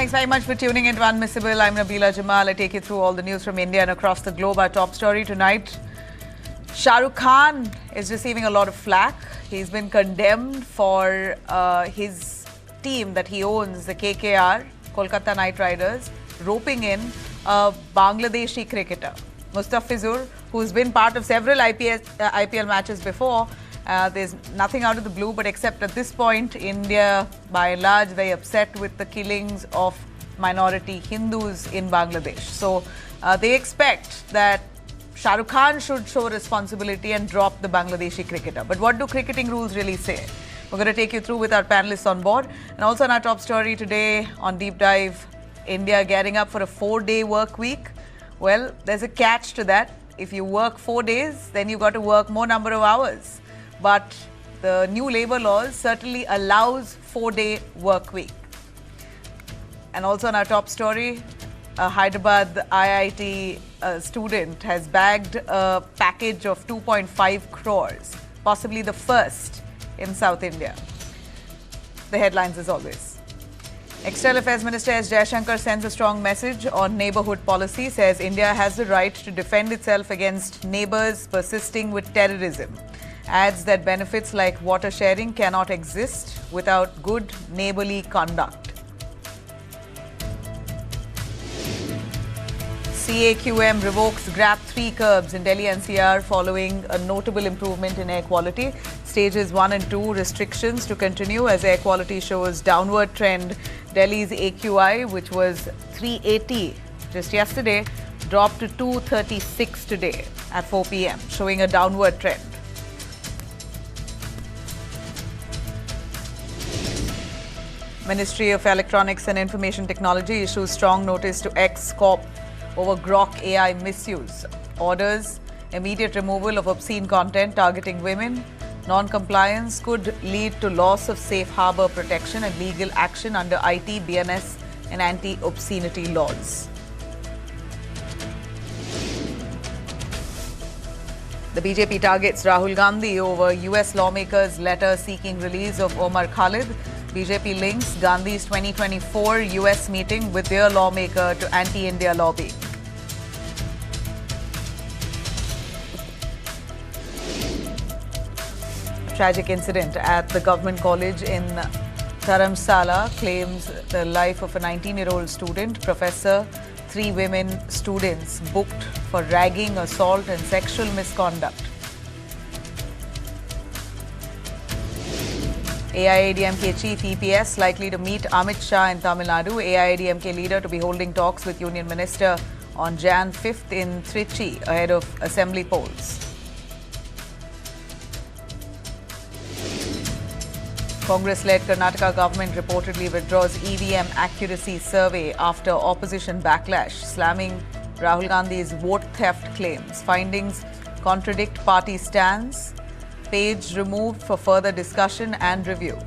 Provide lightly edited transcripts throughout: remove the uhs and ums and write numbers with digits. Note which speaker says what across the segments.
Speaker 1: Thanks very much for tuning in to Unmissable. I'm Nabila Jamal. I take you through all the news from India and across the globe. Our top story tonight, Shah Rukh Khan is receiving a lot of flack. He's been condemned for his team that he owns, the KKR, Kolkata Knight Riders, roping in a Bangladeshi cricketer, Mustafizur, who's been part of several IPL matches before. There's nothing out of the blue, but except at this point, India, by and large, very upset with the killings of minority Hindus in Bangladesh. So they expect that Shah Rukh Khan should show responsibility and drop the Bangladeshi cricketer. But what do cricketing rules really say? We're going to take you through with our panelists on board. And also on our top story today on Deep Dive, India getting up for a 4-day work week. Well, there's a catch to that. If you work 4 days, then you've got to work more number of hours. But the new labour laws certainly allows 4-day work week. And also on our top story, a Hyderabad IIT student has bagged a package of 2.5 crores, possibly the first in South India. The headlines as always. External Affairs Minister S. Jaishankar sends a strong message on neighbourhood policy, says India has the right to defend itself against neighbours persisting with terrorism. Adds that benefits like water sharing cannot exist without good neighbourly conduct. CAQM revokes GRAP 3 curbs in Delhi NCR following a notable improvement in air quality. Stages 1 and 2 restrictions to continue as air quality shows downward trend. Delhi's AQI, which was 380 just yesterday, dropped to 236 today at 4 p.m., showing a downward trend. Ministry of Electronics and Information Technology issues strong notice to X Corp over Grok AI misuse. Orders immediate removal of obscene content targeting women. Non-compliance could lead to loss of safe harbour protection and legal action under IT, BNS and anti-obscenity laws. The BJP targets Rahul Gandhi over US lawmakers' letter seeking release of Omar Khalid. BJP links Gandhi's 2024 US meeting with their lawmaker to anti-India lobby. Tragic incident at the government college in Dharamsala claims the life of a 19-year-old student. Professor, 3 women students booked for ragging, assault and sexual misconduct. AIADMK chief EPS likely to meet Amit Shah in Tamil Nadu. AIADMK leader to be holding talks with Union Minister on Jan 5th in Trichy ahead of assembly polls. Congress-led Karnataka government reportedly withdraws EVM accuracy survey after opposition backlash, slamming Rahul Gandhi's vote theft claims. Findings contradict party stance. Page removed for further discussion and review.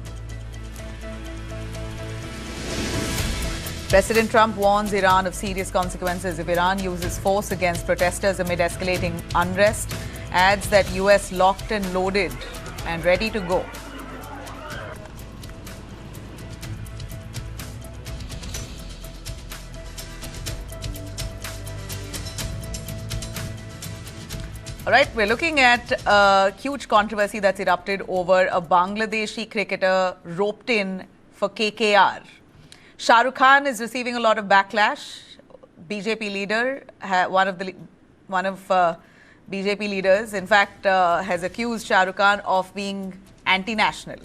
Speaker 1: President Trump warns Iran of serious consequences if Iran uses force against protesters amid escalating unrest. Adds that US locked and loaded and ready to go. All right, we're looking at a huge controversy that's erupted over a Bangladeshi cricketer roped in for KKR. Shah Rukh Khan is receiving a lot of backlash. BJP leader, one of BJP leaders, in fact, has accused Shah Rukh Khan of being anti-national.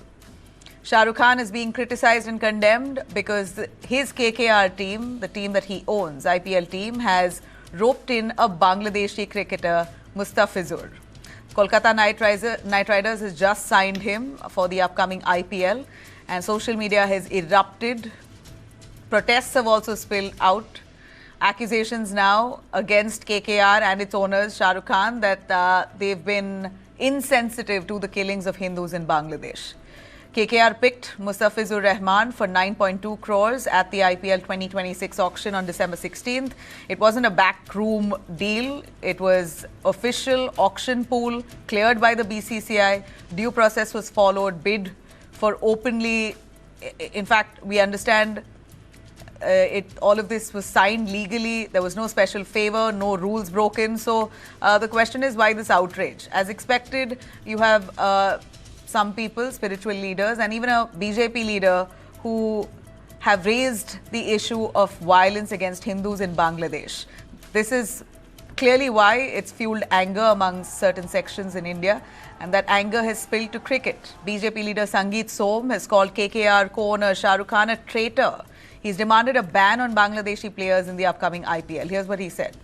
Speaker 1: Shah Rukh Khan is being criticized and condemned because his KKR team, the team that he owns, IPL team, has roped in a Bangladeshi cricketer, Mustafizur. Kolkata Knight Riders has just signed him for the upcoming IPL, and social media has erupted. Protests have also spilled out. Accusations now against KKR and its owners, Shah Rukh Khan, that they've been insensitive to the killings of Hindus in Bangladesh. KKR picked Mustafizur Rahman for 9.2 crores at the IPL 2026 auction on December 16th. It wasn't a backroom deal. It was official auction pool cleared by the BCCI. Due process was followed. Bid for openly, in fact, we understand all of this was signed legally. There was no special favor, no rules broken. So the question is, why this outrage? As expected, you have some people, spiritual leaders, and even a BJP leader who have raised the issue of violence against Hindus in Bangladesh. This is clearly why it's fueled anger among certain sections in India, and that anger has spilled to cricket. BJP leader Sangeet Som has called KKR co-owner Shah Rukh Khan a traitor. He's demanded a ban on Bangladeshi players in the upcoming IPL. Here's what he said.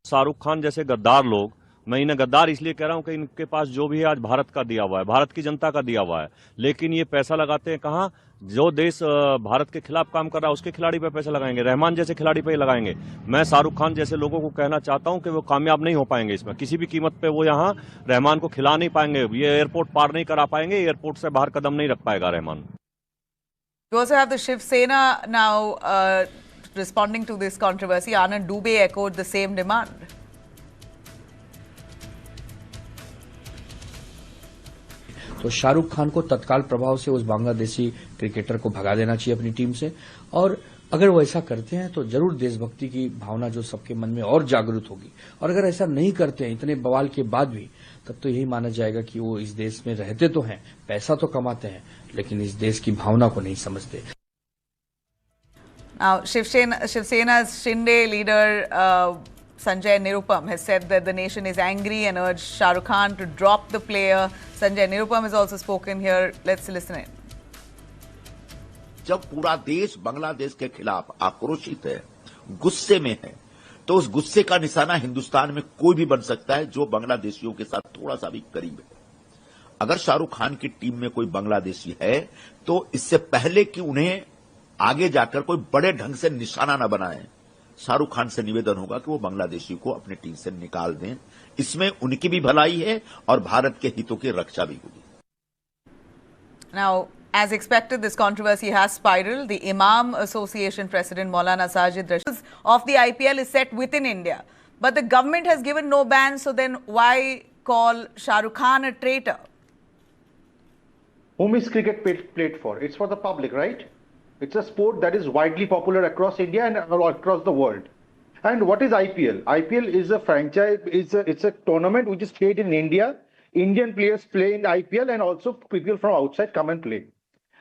Speaker 2: Shahrukh Khan जैसे गद्दार लोग, मैं इन्हें गद्दार इसलिए कह रहा हूं कि इनके पास जो भी है आज भारत का दिया हुआ है, भारत की जनता का दिया हुआ है, लेकिन ये पैसा लगाते हैं कहां? जो देश भारत के खिलाफ काम कर रहा है उसके खिलाड़ी पे पैसा लगाएंगे, रहमान जैसे खिलाड़ी पे लगाएंगे। मैं शाहरुख खान जैसे लोगों को कहना चाहता हूं कि वो कामयाब नहीं हो पाएंगे इसमें, किसी भी कीमत पे वो यहां रहमान को खिला नहीं पाएंगे, ये एयरपोर्ट पार नहीं करा पाएंगे, एयरपोर्ट से बाहर कदम नहीं रख पाएगा Rahman.
Speaker 1: You also have the Shiv Sena now responding to this controversy. Anand Dubey echoed the same demand.
Speaker 3: तो शाहरुख खान को तत्काल प्रभाव से उस बांग्लादेशी क्रिकेटर को भगा देना चाहिए अपनी टीम से, और अगर वो ऐसा करते हैं तो जरूर देशभक्ति की भावना जो सबके मन में और जागृत होगी, और अगर ऐसा नहीं करते हैं इतने बवाल के बाद भी, तब तो यही माना जाएगा कि वो इस देश में रहते तो हैं, पैसा तो कमाते हैं, लेकिन इस देश की भावना को नहीं समझते।
Speaker 1: Now, Shiv Sena's Shinde leader Sanjay Nirupam has said that the nation is angry and urged Shah Rukh Khan to drop the player. Sanjay Nirupam has also spoken here. Let's listen in.
Speaker 4: जब पूरा देश बांग्लादेश के खिलाफ आक्रोशित है, गुस्से में है, तो उस गुस्से का निशाना हिंदुस्तान में कोई भी बन सकता है जो बांग्लादेशियों के साथ थोड़ा सा भी करीब है। अगर शाहरुख खान की टीम में कोई बांग्लादेशी है तो इससे पहले कि उन्हें आगे जाकर कोई बड़े ढंग से निशाना न बनाए, शाहरुख खान से निवेदन होगा कि वो बांग्लादेशी को अपनी टीम से निकाल दें। इसमें उनकी भी भलाई है और भारत के हितों की रक्षा भी होगी।
Speaker 1: Now, as expected, this controversy has spiraled. The Imam Association President Maulana Sajid Rashid of the IPL is set within India, but the government has given no ban. So then, why call Shah Rukh Khan a traitor?
Speaker 5: Whom is cricket played for? It's for the public, right? It's a sport that is widely popular across India and across the world. And what is IPL? IPL is a franchise, it's a tournament which is played in India. Indian players play in IPL and also people from outside come and play.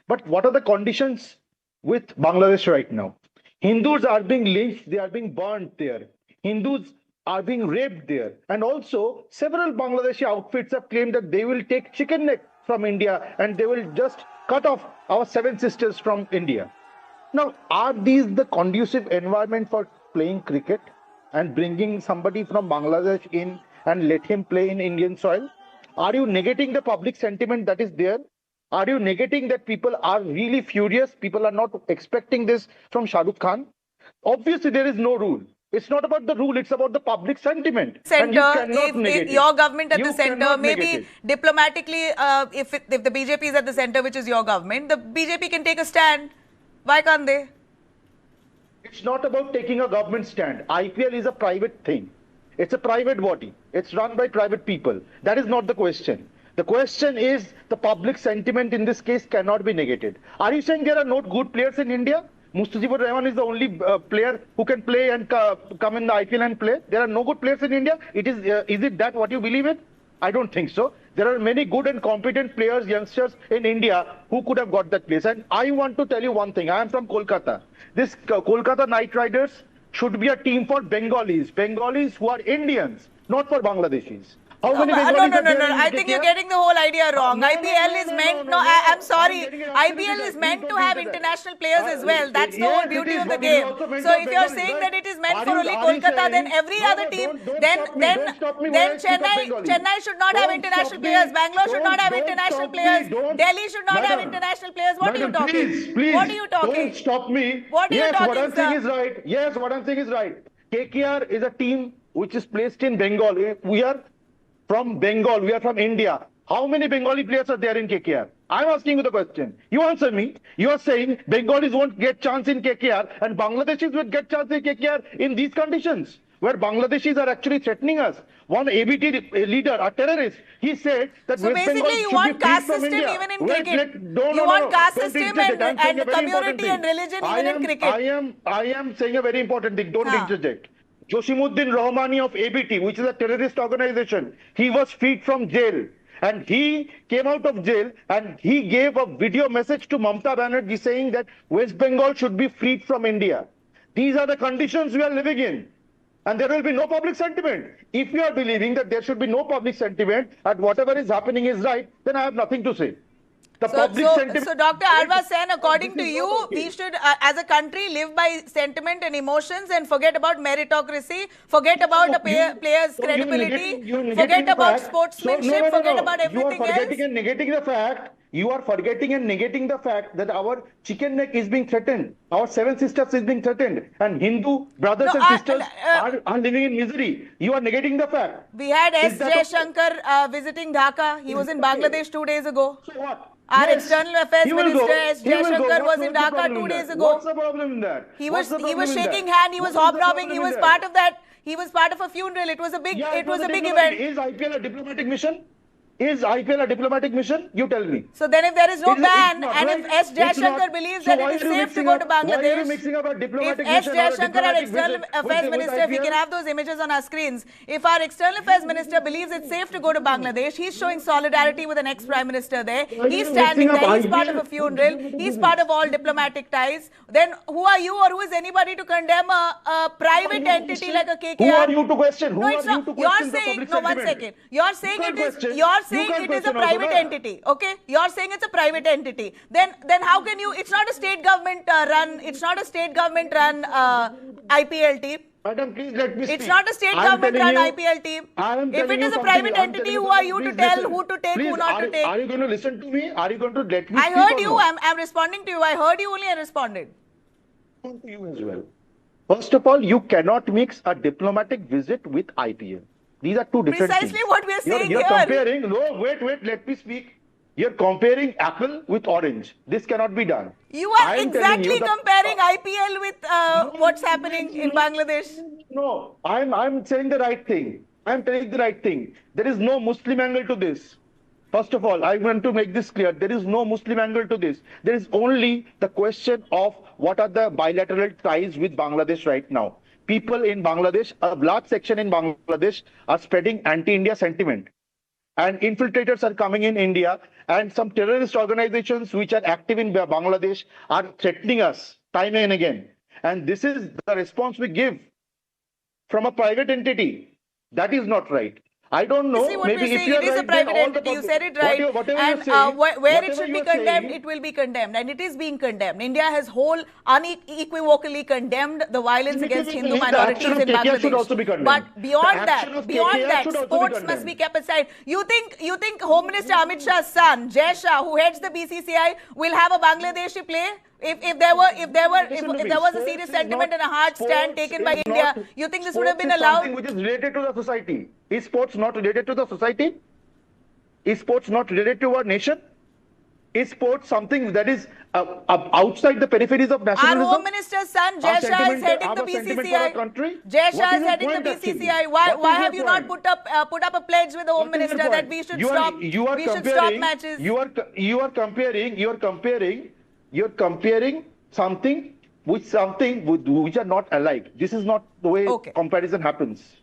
Speaker 5: But what are the conditions with Bangladesh right now? Hindus are being lynched, they are being burnt there. Hindus are being raped there. And also, several Bangladeshi outfits have claimed that they will take chicken neck from India and they will just cut off our seven sisters from India. Now, are these the conducive environment for playing cricket and bringing somebody from Bangladesh in and let him play in Indian soil? Are you negating the public sentiment that is there? Are you negating that people are really furious? People are not expecting this from Shah Rukh Khan? Obviously, there is no rule. It's not about the rule, it's about the public sentiment.
Speaker 1: Center, if your government at the center, maybe diplomatically, if the BJP is at the center, which is your government, the BJP can take a stand. Why can't they?
Speaker 5: It's not about taking a government stand. IPL is a private thing. It's a private body. It's run by private people. That is not the question. The question is the public sentiment in this case cannot be negated. Are you saying there are no good players in India? Mustafizur Rahman is the only player who can play and come in the IPL and play. There are no good players in India. Is it that what you believe in? I don't think so. There are many good and competent players, youngsters in India who could have got that place. And I want to tell you one thing. I am from Kolkata. This Kolkata Knight Riders should be a team for Bengalis. Bengalis who are Indians, not for Bangladeshis. How many Bengalis
Speaker 1: No. I think you're getting the whole idea wrong. IPL is meant, I'm sorry. IPL is meant to have international players as well. That's the whole beauty of the game. So if you're saying that it is meant for only Kolkata, then every other team, then Chennai should not have international players. Bangalore should not have international players. Delhi should not have international players. What are you talking? What are you talking?
Speaker 5: Don't stop me.
Speaker 1: What are you talking,
Speaker 5: what I'm saying is right. Yes, what I'm saying is right. KKR is a team which is placed in Bengal. We are from Bengal, we are from India. How many Bengali players are there in KKR? I'm asking you the question. You answer me. You are saying Bengalis won't get chance in KKR and Bangladeshis will get chance in KKR in these conditions, where Bangladeshis are actually threatening us. one ABT leader, a terrorist. He said that
Speaker 1: So
Speaker 5: West Bengal
Speaker 1: basically, you
Speaker 5: should
Speaker 1: want
Speaker 5: be freed
Speaker 1: caste
Speaker 5: from
Speaker 1: system
Speaker 5: India.
Speaker 1: even in
Speaker 5: Wait,
Speaker 1: cricket.
Speaker 5: you
Speaker 1: want caste
Speaker 5: don't
Speaker 1: system
Speaker 5: interject. I'm saying a very important
Speaker 1: community
Speaker 5: thing.
Speaker 1: and religion even in cricket.
Speaker 5: I am saying a very important thing. Don't interject. Josimuddin Rahmani of ABT, which is a terrorist organization, he was freed from jail. And he came out of jail and he gave a video message to Mamata Banerjee saying that West Bengal should be freed from India. These are the conditions we are living in. And there will be no public sentiment. If you are believing that there should be no public sentiment and whatever is happening is right, then I have nothing to say. The public sentiment.
Speaker 1: So Dr. Arva Sen, according to you, we should, as a country, live by sentiment and emotions and forget about meritocracy, forget about the player's credibility, forget about sportsmanship, forget about everything else.
Speaker 5: You are forgetting and negating the fact. You are forgetting and negating the fact that our chicken neck is being threatened. Our seven sisters is being threatened. And Hindu brothers and sisters are living in misery. You are negating the fact.
Speaker 1: We had S. Jaishankar visiting Dhaka. He was in Bangladesh 2 days ago.
Speaker 5: So what?
Speaker 1: Our External Affairs Minister S. Jaishankar was in Dhaka 2 days ago.
Speaker 5: What's the problem in that?
Speaker 1: He was shaking hand. He was hobnobbing. He was part of that. He was part of a funeral. It was a big event.
Speaker 5: Is IPL a diplomatic mission? Is IPL a diplomatic mission? You tell me.
Speaker 1: So then if there is no ban and if S. Jaishankar believes that it is safe to go to Bangladesh, if S. Jaishankar, our External Affairs Minister, we can have those images on our screens. If our External Affairs Minister believes it's safe to go to Bangladesh, he's showing solidarity with an ex-Prime Minister there. He's standing there. He's part of a funeral. He's part of all diplomatic ties. Then who are you or who is anybody to condemn a private entity like a KKR?
Speaker 5: Who are you to question?
Speaker 1: No, it's not. You're saying, no, 1 second. You're saying it is a private entity. Okay, you're saying it's a private entity. Then how can you? It's not a state government run. It's not a state government run IPL team.
Speaker 5: Madam, please let me speak.
Speaker 1: It's not a state government run IPL team. If it is a private entity, who are you to tell who to take, who not to take?
Speaker 5: Are you going to listen to me? Are you going to let me
Speaker 1: I
Speaker 5: speak?
Speaker 1: heard you. I'm responding to you. I heard you only. I responded.
Speaker 5: To you as well. First of all, you cannot mix a diplomatic visit with IPL. These are two different
Speaker 1: Precisely
Speaker 5: things.
Speaker 1: what we are saying
Speaker 5: You're
Speaker 1: here.
Speaker 5: comparing, no, wait, let me speak. You're comparing apple with orange. This cannot be done.
Speaker 1: You are exactly comparing IPL with what's happening in Bangladesh.
Speaker 5: No, I'm saying the right thing. I'm telling the right thing. There is no Muslim angle to this. First of all, I want to make this clear. There is no Muslim angle to this. There is only the question of what are the bilateral ties with Bangladesh right now. People in Bangladesh, a large section in Bangladesh are spreading anti-India sentiment. And infiltrators are coming in India and some terrorist organizations which are active in Bangladesh are threatening us time and again. And this is the response we give from a private entity. That is not right. I don't know.
Speaker 1: See what
Speaker 5: maybe
Speaker 1: we're
Speaker 5: if
Speaker 1: saying,
Speaker 5: you
Speaker 1: it is a private entity. You said it right. And where it should be condemned, it will be condemned. And it is being condemned. India has whole unequivocally condemned the violence against Hindu minorities in Bangladesh. But beyond that, sports must be kept aside. You think Home Minister Amit Shah's son, Jai Shah, who heads the BCCI, will have a Bangladeshi play? If there was a serious sentiment and a hard stand taken by India, you think this would have been allowed?
Speaker 5: Something which is related to the society. Is sports not related to the society? Is sports not related to our nation? Is sports something that is outside the peripheries of nationalism?
Speaker 1: Our Home Minister's son, Jai Shah, is heading the BCCI. Jai Shah is heading the BCCI. Why have you not put up a pledge with the Home Minister that we should stop matches?
Speaker 5: You're comparing something which are not alike. This is not the way comparison happens.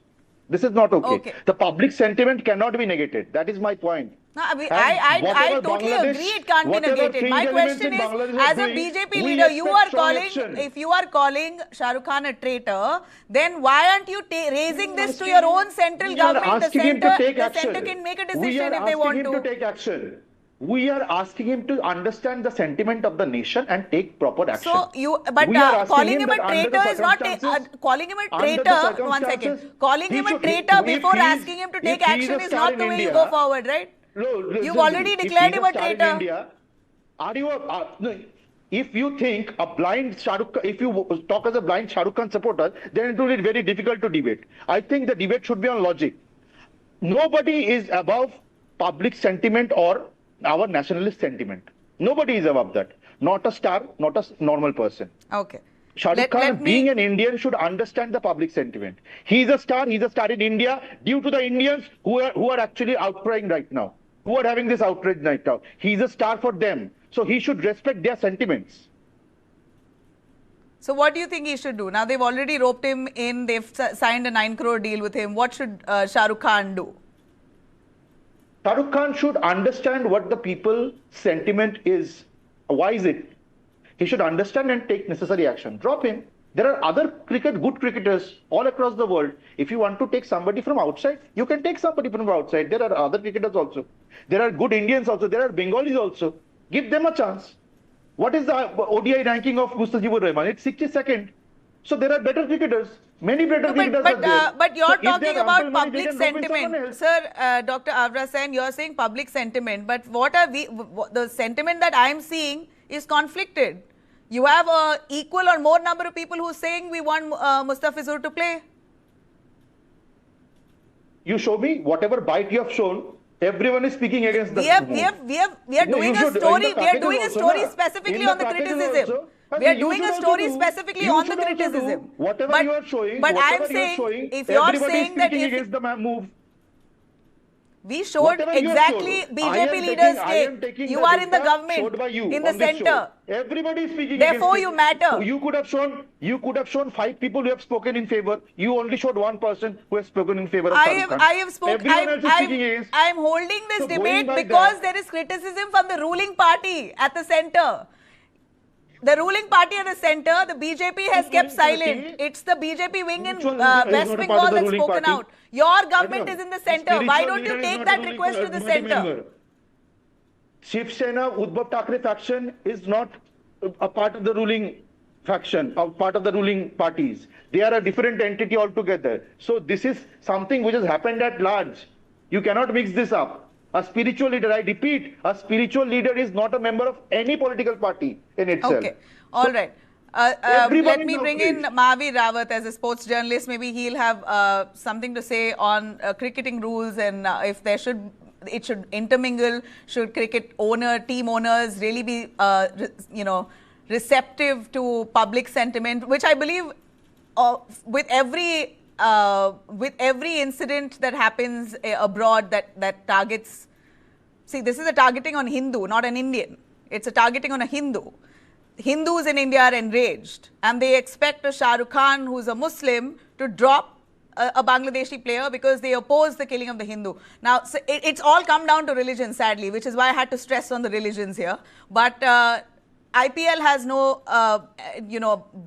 Speaker 5: This is not okay. The public sentiment cannot be negated. That is my point.
Speaker 1: No, I totally agree it can't be negated. My question is, as a BJP leader, if you are calling Shah Rukh Khan a traitor, then why aren't you raising this to your own central government? The center can make a decision if they want to.
Speaker 5: We are asking him to take action. We are asking him to understand the sentiment of the nation and take proper action.
Speaker 1: Calling him a traitor is not calling him a traitor. 1 second. Calling him a traitor before asking him to take action is not the way you go forward, right? You've already declared him a traitor.
Speaker 5: If you think a blind Shah Rukh, if you talk as a blind Shah Rukh Khan supporter, then it will be very difficult to debate. I think the debate should be on logic. Nobody is above public sentiment or our nationalist sentiment. Nobody is above that. Not a star, not a normal person.
Speaker 1: Okay.
Speaker 5: Shah Rukh Khan, being an Indian, should understand the public sentiment. He's a star. He's a star in India due to the Indians who are actually outcrying right now, who are having this outrage right now. He's a star for them, so he should respect their sentiments.
Speaker 1: So what do you think he should do? Now they've already roped him in. They've signed a 9 crore deal with him. What should Shah Rukh Khan do?
Speaker 5: Shah Rukh Khan should understand what the people's sentiment is. Why is it? He should understand and take necessary action. Drop him. There are other good cricketers all across the world. If you want to take somebody from outside, you can take somebody from outside. There are other cricketers also. There are good Indians also. There are Bengalis also. Give them a chance. What is the ODI ranking of Mustafizur Rahman? It's 62nd. So there are better cricketers. Many better cricketers are there.
Speaker 1: But you're
Speaker 5: So
Speaker 1: talking about
Speaker 5: money,
Speaker 1: public
Speaker 5: they can rope in someone
Speaker 1: sentiment.
Speaker 5: else.
Speaker 1: Sir, Dr. Avra Sen, you're saying public sentiment. But what are we? The sentiment that I'm seeing is conflicted. You have a equal or more number of people who are saying we want Mustafizur to play.
Speaker 5: You show me whatever bite you have shown. Everyone is speaking against the
Speaker 1: We are doing a story. We are doing a story specifically on the criticism. We are doing a story specifically on the criticism.
Speaker 5: Whatever you are showing,
Speaker 1: but I'm saying, if you're saying that
Speaker 5: against the move,
Speaker 1: we showed exactly BJP leaders take. You are in the government, in the center.
Speaker 5: Everybody is speaking.
Speaker 1: Therefore, you matter.
Speaker 5: You could have shown 5 people who have spoken in favor. You only showed 1 person who has spoken in favor of
Speaker 1: I have spoken. I'm holding this
Speaker 5: So
Speaker 1: debate
Speaker 5: going by
Speaker 1: because
Speaker 5: that-
Speaker 1: there is criticism from the ruling party at the center. The ruling party at the center, the BJP has kept silent. It's the BJP wing in
Speaker 5: Which one is not
Speaker 1: West
Speaker 5: a part
Speaker 1: Bengal
Speaker 5: of the
Speaker 1: that's
Speaker 5: ruling
Speaker 1: spoken
Speaker 5: party?
Speaker 1: out. Your government
Speaker 5: Madam,
Speaker 1: is in the center. Why don't you take that request to the center?
Speaker 5: Shiv Sena, Uddhav Thackeray faction is not a part of the ruling faction, or part of the ruling parties. They are a different entity altogether. So this is something which has happened at large. You cannot mix this up. A spiritual leader, I repeat, a spiritual leader is not a member of any political party in itself.
Speaker 1: Okay, all right. Let me bring in Mahavir Rawat as a sports journalist. Maybe he'll have something to say on cricketing rules and if it should intermingle. Should team owners really be, receptive to public sentiment, which I believe with every incident that happens abroad that targets. See, this is a targeting on Hindu, not an Indian. It's a targeting on a Hindu. Hindus in India are enraged and they expect a Shah Rukh Khan who's a Muslim to drop a Bangladeshi player because they oppose the killing of the Hindu. Now, so it's all come down to religion, sadly, which is why I had to stress on the religions here. But IPL has no,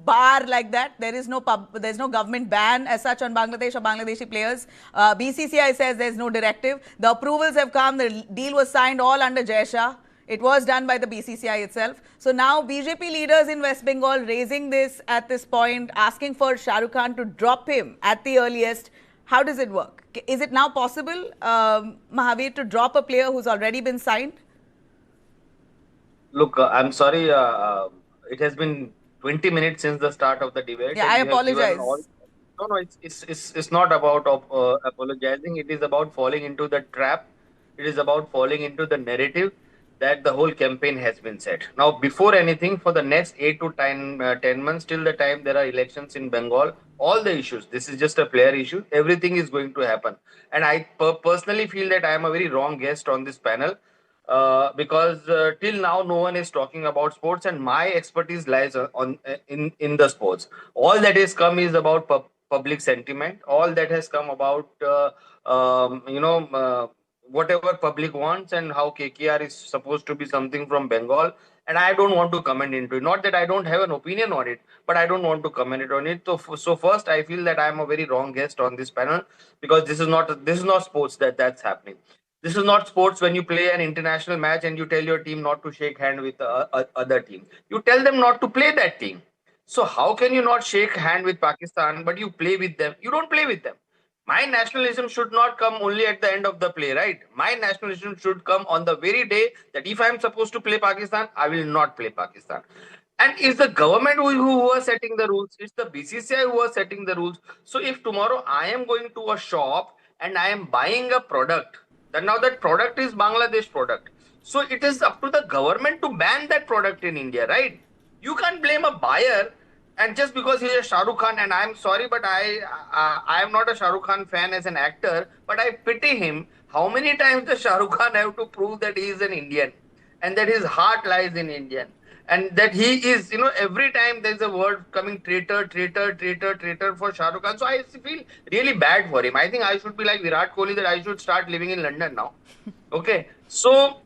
Speaker 1: bar like that. There's no government ban as such on Bangladesh or Bangladeshi players. BCCI says there's no directive. The approvals have come. The deal was signed all under Jai Shah. It was done by the BCCI itself. So now BJP leaders in West Bengal raising this at this point, asking for Shah Rukh Khan to drop him at the earliest. How does it work? Is it now possible, Mahavir, to drop a player who's already been signed?
Speaker 6: Look, I'm sorry. It has been 20 minutes since the start of the debate.
Speaker 1: Yeah, I apologize.
Speaker 6: No, it's not about apologizing. It is about falling into the trap. It is about falling into the narrative that the whole campaign has been set. Now, before anything, for the next 8 to 10 months, till the time there are elections in Bengal, all the issues, this is just a player issue, everything is going to happen. And I personally feel that I am a very wrong guest on this panel because till now, no one is talking about sports and my expertise lies in the sports. All that has come is about public sentiment. All that has come about, whatever public wants and how KKR is supposed to be something from Bengal. And I don't want to comment into it. Not that I don't have an opinion on it, but I don't want to comment on it. So first, I feel that I am a very wrong guest on this panel because this is not sports that's happening. This is not sports when you play an international match and you tell your team not to shake hand with other team. You tell them not to play that team. So how can you not shake hand with Pakistan, but you play with them? You don't play with them. My nationalism should not come only at the end of the play, right? My nationalism should come on the very day that if I am supposed to play Pakistan, I will not play Pakistan. And it's the government who are setting the rules. It's the BCCI who are setting the rules. So if tomorrow I am going to a shop and I am buying a product, then now that product is Bangladesh product. So it is up to the government to ban that product in India, right? You can't blame a buyer And just because he's a Shah Rukh Khan, and I'm sorry, but I am not a Shah Rukh Khan fan as an actor, but I pity him. How many times does Shah Rukh Khan have to prove that he is an Indian and that his heart lies in Indian? And that he is, every time there's a word coming traitor, traitor, traitor, traitor for Shah Rukh Khan. So I feel really bad for him. I think I should be like Virat Kohli, that I should start living in London now. Okay. So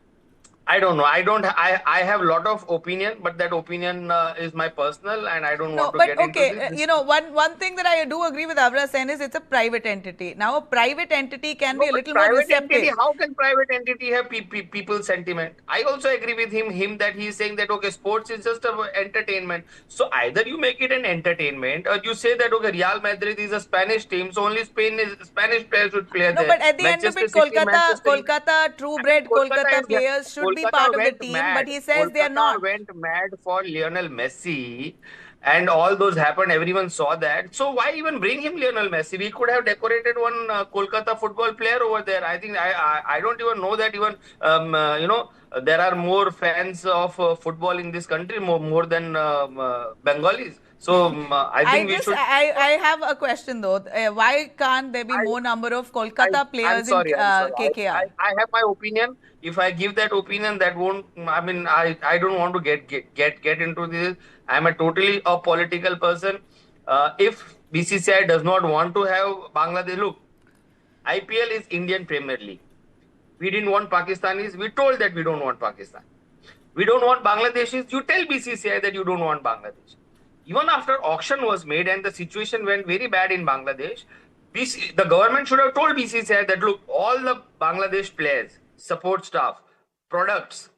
Speaker 6: I don't know. I have a lot of opinion, but that opinion is my personal, and I don't
Speaker 1: No,
Speaker 6: want to
Speaker 1: but
Speaker 6: get into
Speaker 1: okay,
Speaker 6: this.
Speaker 1: one thing that I do agree with Avra Sen is it's a private entity. Now, a private entity can
Speaker 6: No,
Speaker 1: be a
Speaker 6: but
Speaker 1: little more
Speaker 6: private entity,
Speaker 1: receptive.
Speaker 6: how can private entity have people's sentiment? I also agree with him that he's saying that, okay, sports is just a entertainment. So either you make it an entertainment, or you say that, okay, Real Madrid is a Spanish team, so only Spanish players should play
Speaker 1: No,
Speaker 6: there.
Speaker 1: but at the end of
Speaker 6: Manchester
Speaker 1: it,
Speaker 6: City, Manchester United.
Speaker 1: Kolkata,
Speaker 6: I mean,
Speaker 1: true-bred Kolkata players should be part
Speaker 6: Kolkata
Speaker 1: of the
Speaker 6: went
Speaker 1: team, but
Speaker 6: mad.
Speaker 1: he says they are
Speaker 6: Kolkata
Speaker 1: not.
Speaker 6: went mad for Lionel Messi, and all those happened. Everyone saw that. So why even bring him Lionel Messi? We could have decorated one Kolkata football player over there. I think I don't even know that even there are more fans of football in this country more than Bengalis. So I think we should.
Speaker 1: I have a question though. Why can't there be
Speaker 6: I,
Speaker 1: more number of
Speaker 6: I,
Speaker 1: Kolkata
Speaker 6: I'm
Speaker 1: players in
Speaker 6: sorry. I'm sorry.
Speaker 1: KKR?
Speaker 6: I have my opinion. If I give that opinion, that won't. I mean, I don't want to get into this. I'm a totally a political person. If BCCI does not want to have Bangladesh, look, IPL is Indian Premier League. We didn't want Pakistanis. We told that we don't want Pakistan. We don't want Bangladeshis. You tell BCCI that you don't want Bangladesh. Even after auction was made and the situation went very bad in Bangladesh, the government should have told BCCI that, look, all the Bangladesh players, support staff, products,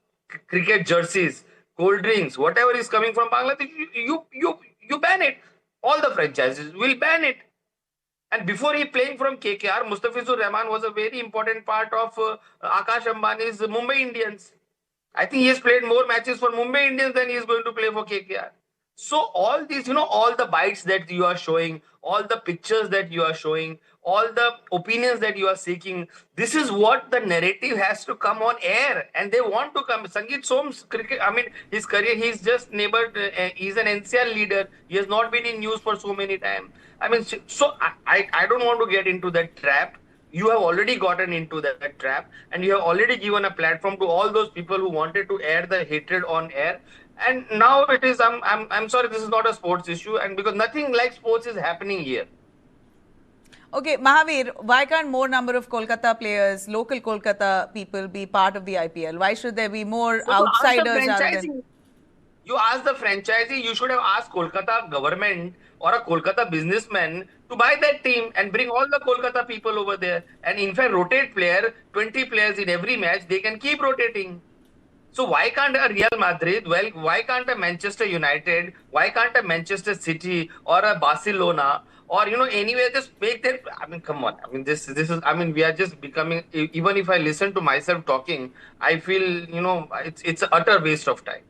Speaker 6: cricket jerseys, cold drinks, whatever is coming from Bangladesh, you ban it. All the franchises will ban it. And before he playing from KKR, Mustafizur Rahman was a very important part of Akash Ambani's Mumbai Indians. I think he has played more matches for Mumbai Indians than he is going to play for KKR. So all these, all the bites that you are showing, all the pictures that you are showing, all the opinions that you are seeking, this is what the narrative has to come on air. And they want to come. Sangeet Som's cricket, I mean, his career, he's just neighbored, he's an NCR leader. He has not been in news for so many times. I mean, so I don't want to get into that trap. You have already gotten into that trap, and you have already given a platform to all those people who wanted to air the hatred on air. And now it is, I'm sorry, this is not a sports issue, and because nothing like sports is happening here.
Speaker 1: Okay, Mahavir, why can't more number of Kolkata players, local Kolkata people, be part of the IPL? Why should there be more
Speaker 6: So
Speaker 1: outsiders rather than...
Speaker 6: You ask the franchisee, you should have asked Kolkata government or a Kolkata businessman to buy that team and bring all the Kolkata people over there. And in fact, rotate 20 players in every match, they can keep rotating. So why can't a Real Madrid, well, why can't a Manchester United, why can't a Manchester City or a Barcelona or, anywhere just make their, I mean, come on. I mean, this is, I mean, we are just becoming, even if I listen to myself talking, I feel, it's an utter waste of time.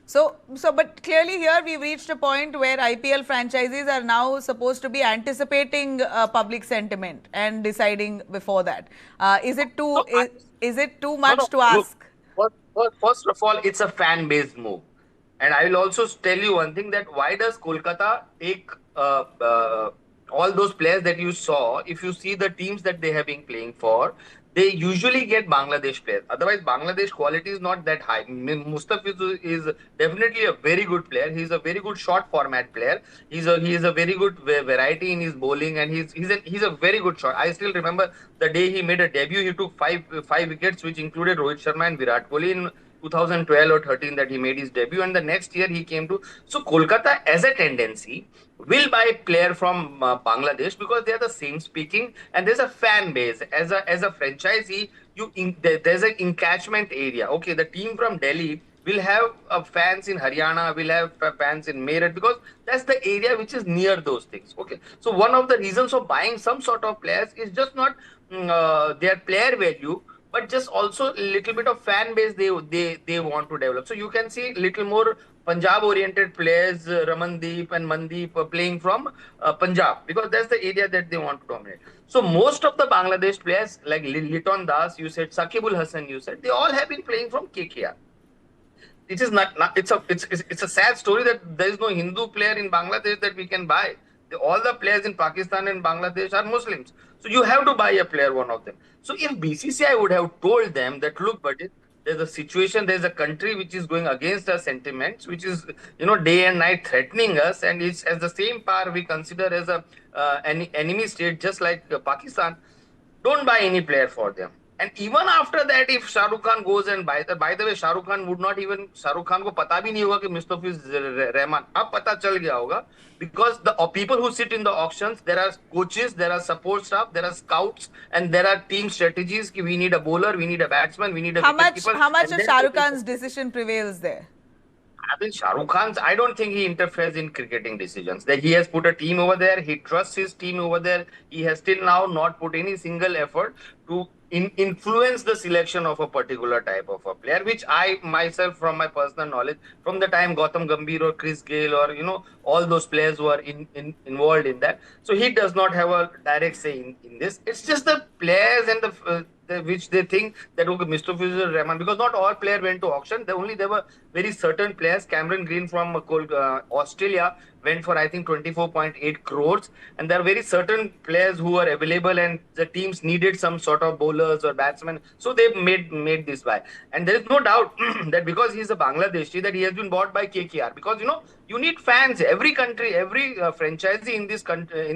Speaker 1: So, but clearly here we've reached a point where IPL franchises are now supposed to be anticipating public sentiment and deciding before that. Is it too much to ask?
Speaker 6: Look, first of all, it's a fan-based move. And I will also tell you one thing, that why does Kolkata take all those players that you saw? If you see the teams that they have been playing for, they usually get Bangladesh players. Otherwise, Bangladesh quality is not that high. Mustafizur is definitely a very good player. He's a very good short format player. He is a very good variety in his bowling, and he's a very good shot. I still remember the day he made a debut. He took five wickets, which included Rohit Sharma and Virat Kohli in 2012 or 13 that he made his debut, and the next year he came to. So Kolkata, as a tendency, will buy player from Bangladesh because they are the same speaking, and there's a fan base. As a franchisee, there's an encatchment area. Okay, the team from Delhi will have fans in Haryana, will have fans in Meerut, because that's the area which is near those things. Okay, so one of the reasons of buying some sort of players is just not their player value, but just also a little bit of fan base they want to develop. So you can see little more Punjab oriented players, Ramandeep and Mandeep playing from Punjab, because that's the area that they want to dominate. So most of the Bangladesh players like Liton Das, you said, Sakibul Hassan, you said, they all have been playing from KKR. it is not it's a sad story that there is no Hindu player in Bangladesh that we can buy. All the players in Pakistan and Bangladesh are Muslims. So you have to buy a player, one of them. So if BCCI would have told them that, look, buddy, there's a situation, there's a country which is going against our sentiments, which is, day and night threatening us, and it's as the same power we consider as a enemy state, just like Pakistan, don't buy any player for them. And even after that, if Shah Rukh Khan goes and buys, by the way, Shah Rukh Khan would not even, Shah Rukh Khan ko pata bhi nahi hoga ki Mustafizur Rahman, ab pata chal gaya hoga, because the people who sit in the auctions, there are coaches, there are support staff, there are scouts, and there are team strategies ki we need a bowler, we need a batsman, we need a wicketkeeper.
Speaker 1: How much of Shah Rukh Khan's decision prevails there?
Speaker 6: I mean, Shah Rukh Khan's, I don't think he interferes in cricketing decisions. That he has put a team over there, he trusts his team over there. He has till now not put any single effort to influence the selection of a particular type of a player, which I myself, from my personal knowledge, from the time Gautam Gambhir or Chris Gayle or all those players who are involved in that, so he does not have a direct say in this. It's just the players and which they think that, okay, Mustafizur Rahman, because not all players went to auction. There were very certain players. Cameron Green from Australia went for, I think, 24.8 crores. And there are very certain players who are available, and the teams needed some sort of bowlers or batsmen. So they made this buy. And there is no doubt that because he's a Bangladeshi, that he has been bought by KKR. Because, you need fans. Every country, every franchisee in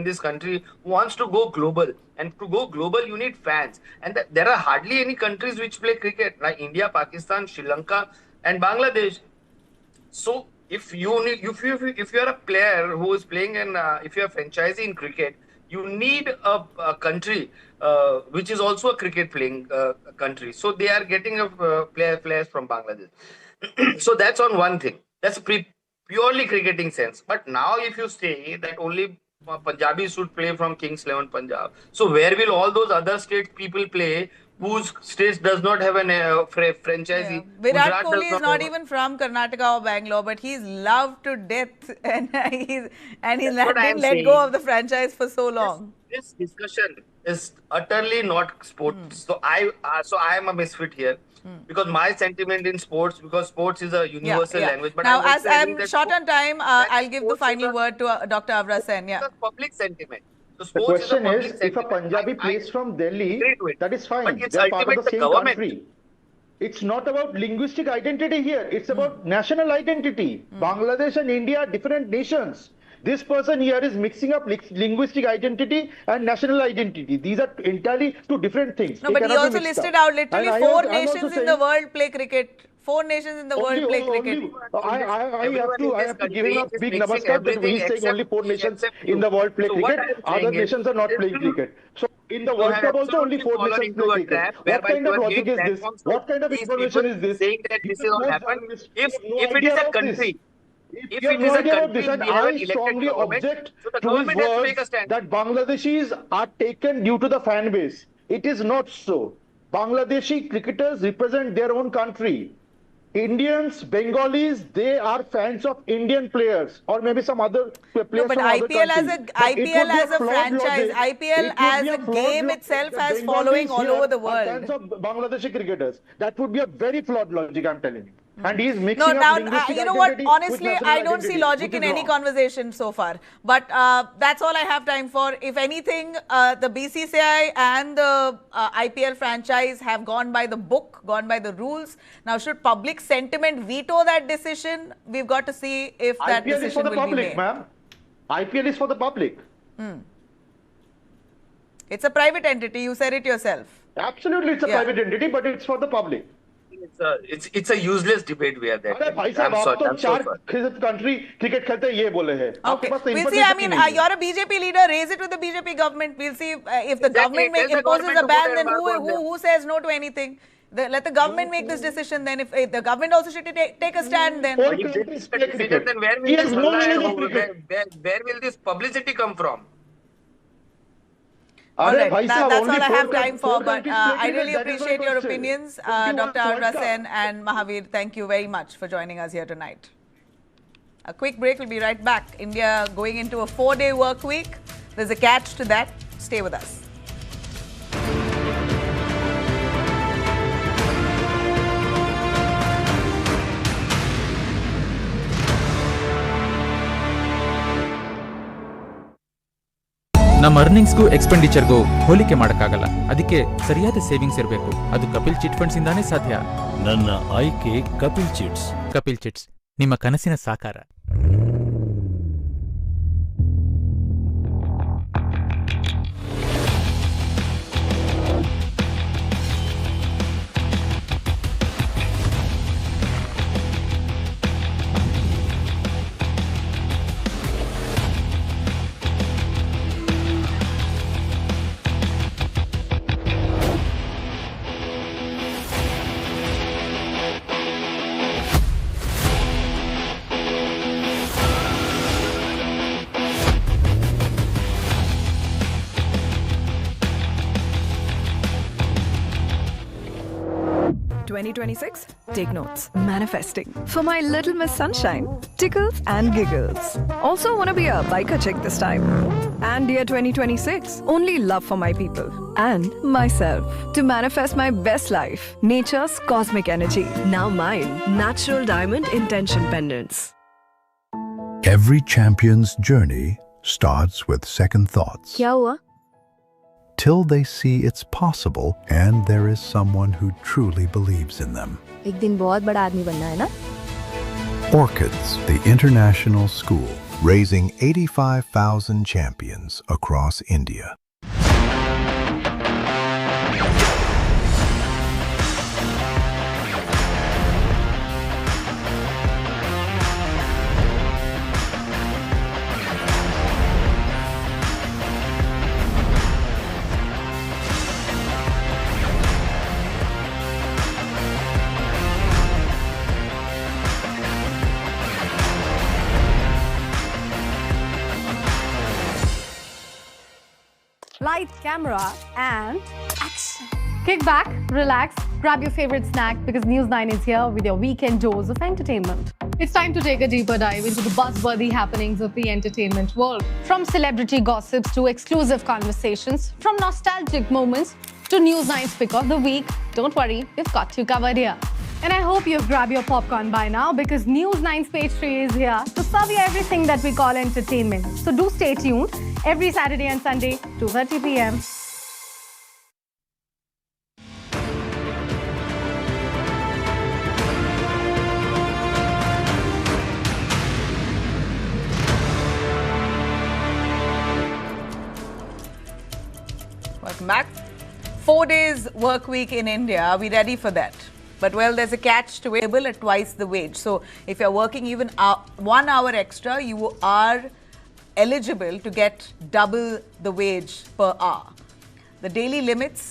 Speaker 6: this country wants to go global. And to go global, you need fans. And there are hardly any countries which play cricket, like India, Pakistan, Sri Lanka, and Bangladesh. So if you are a player who is playing, and if you are a franchisee in cricket, you need a country which is also a cricket playing country. So they are getting players from Bangladesh. So that's on one thing. That's purely cricketing sense. But now if you say that only Punjabis should play from Kings 11 Punjab, so where will all those other state people play whose states does not have a franchisee?
Speaker 1: Yeah. Virat Kohli is not even from Karnataka or Bangalore, but he's loved to death, and he's didn't let go of the franchise for so long.
Speaker 6: This discussion is utterly not sports. So I am a misfit here. Because my sentiment in sports, because sports is a universal language. But
Speaker 1: now, as I'm short on time, I'll give the final word to Dr. Avra Sen. Yeah.
Speaker 6: Public sentiment. So
Speaker 5: the question is, if a Punjabi plays from Delhi, that is fine. They're part of the same country. It's not about linguistic identity here. It's about national identity. Bangladesh and India are different nations. This person here is mixing up linguistic identity and national identity. These are entirely two different things.
Speaker 1: No, but he also listed out literally 4 nations in the world play cricket. 4 nations in the world play cricket.
Speaker 5: I have to give him a big namaskar that he's saying only 4 nations in the world play cricket. Other nations are not playing cricket. So in the World Cup also only 4 nations play cricket. What kind of logic is this? What kind of information is this?
Speaker 6: Saying that this is not happened. If it is a country.
Speaker 5: If it is a country, and I strongly object to his words that Bangladeshis are taken due to the fan base. It is not so. Bangladeshi cricketers represent their own country. Indians, Bengalis, they are fans of Indian players or maybe some other players
Speaker 1: but
Speaker 5: from other countries.
Speaker 1: IPL as a franchise, IPL as a game itself has following all over the world.
Speaker 5: Fans of Bangladeshi cricketers. That would be a very flawed logic, I'm telling you. And he's mixing up linguistic
Speaker 1: you know what? Honestly, I don't see
Speaker 5: identity,
Speaker 1: logic in any conversation so far. But that's all I have time for. If anything, the BCCI and the IPL franchise have gone by the book, gone by the rules. Now, should public sentiment veto that decision? We've got to see if that
Speaker 5: IPL is for
Speaker 1: decision
Speaker 5: the
Speaker 1: will be
Speaker 5: public,
Speaker 1: made.
Speaker 5: ma'am. IPL is for the public.
Speaker 1: It's a private entity. You said it yourself.
Speaker 5: Absolutely, it's a private entity, but it's for the public.
Speaker 6: It's a useless debate we are there.
Speaker 5: I'm sorry. Country cricket खेलते ये बोले हैं.
Speaker 1: Okay. We'll see. I mean, you're a BJP leader. Raise it with the BJP government. We'll see if the government imposes a ban. Then who says no to anything? Let the government make this decision. Then if the government also should take a stand, then.
Speaker 6: Then where will this publicity come from?
Speaker 1: All right, that's all I have time for, but I really appreciate your opinions. Dr. Avra Sen and Mahavir, thank you very much for joining us here tonight. A quick break, we'll be right back. India going into a 4-day work week. There's a catch to that. Stay with us.
Speaker 7: ನಮ್ಮ ಅರ್ನಿಂಗ್ಸ್ಗೂ ಎಕ್ಸ್ಪೆಂಡಿಚರ್ಗೂ ಹೋಲಿಕೆ ಮಾಡೋಕ್ಕಾಗಲ್ಲ. ಅದಕ್ಕೆ ಸರಿಯಾದ savings ಇರಬೇಕು. ಅದು Kapil chit funds ಇಂದಾನೇ ಸಾಧ್ಯ.
Speaker 8: ನನ್ನ ಆಯ್ಕೆ ಕಪಿಲ್ ಚಿಟ್ಸ್.
Speaker 7: ಕಪಿಲ್ ಚಿಟ್ಸ್, ನಿಮ್ಮ ಕನಸಿನ ಸಾಕಾರ.
Speaker 9: Take notes. Manifesting. For my little Miss Sunshine, tickles and giggles. Also want to be a biker chick this time. And year 2026, only love for my people and myself. To manifest my best life, nature's cosmic energy. Now mine, natural diamond intention pendants.
Speaker 10: Every champion's journey starts with second thoughts.
Speaker 9: Kya hua?
Speaker 10: Till they see it's possible and there is someone who truly believes in them.
Speaker 9: एक दिन बहुत बड़ा आदमी बनना है ना?
Speaker 10: Orchids, the international school, raising 85,000 champions across India.
Speaker 11: Light, camera, and action. Kick back, relax, grab your favorite snack because News 9 is here with your weekend dose of entertainment. It's time to take a deeper dive into the buzzworthy happenings of the entertainment world. From celebrity gossips to exclusive conversations, from nostalgic moments to News 9's pick of the week. Don't worry, we've got you covered here. And I hope you've grabbed your popcorn by now because News 9's page 3 is here to serve you everything that we call entertainment. So do stay tuned every Saturday and Sunday, 2:30 p.m.
Speaker 1: Welcome back. 4 days work week in India. Are we ready for that? But well, there's a catch to it, at twice the wage. So if you're working even 1 hour extra, you are eligible to get double the wage per hour. The daily limits,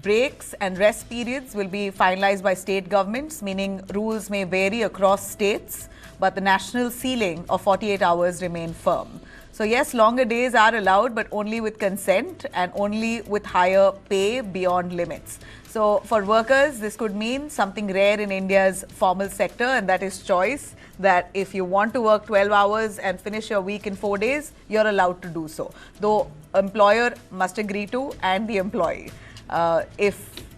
Speaker 1: breaks and rest periods will be finalized by state governments, meaning rules may vary across states, but the national ceiling of 48 hours remain firm. So yes, longer days are allowed, but only with consent and only with higher pay beyond limits. So for workers, this could mean something rare in India's formal sector, and that is choice. That if you want to work 12 hours and finish your week in 4 days, you're allowed to do so. Though employer must agree to and the employee. If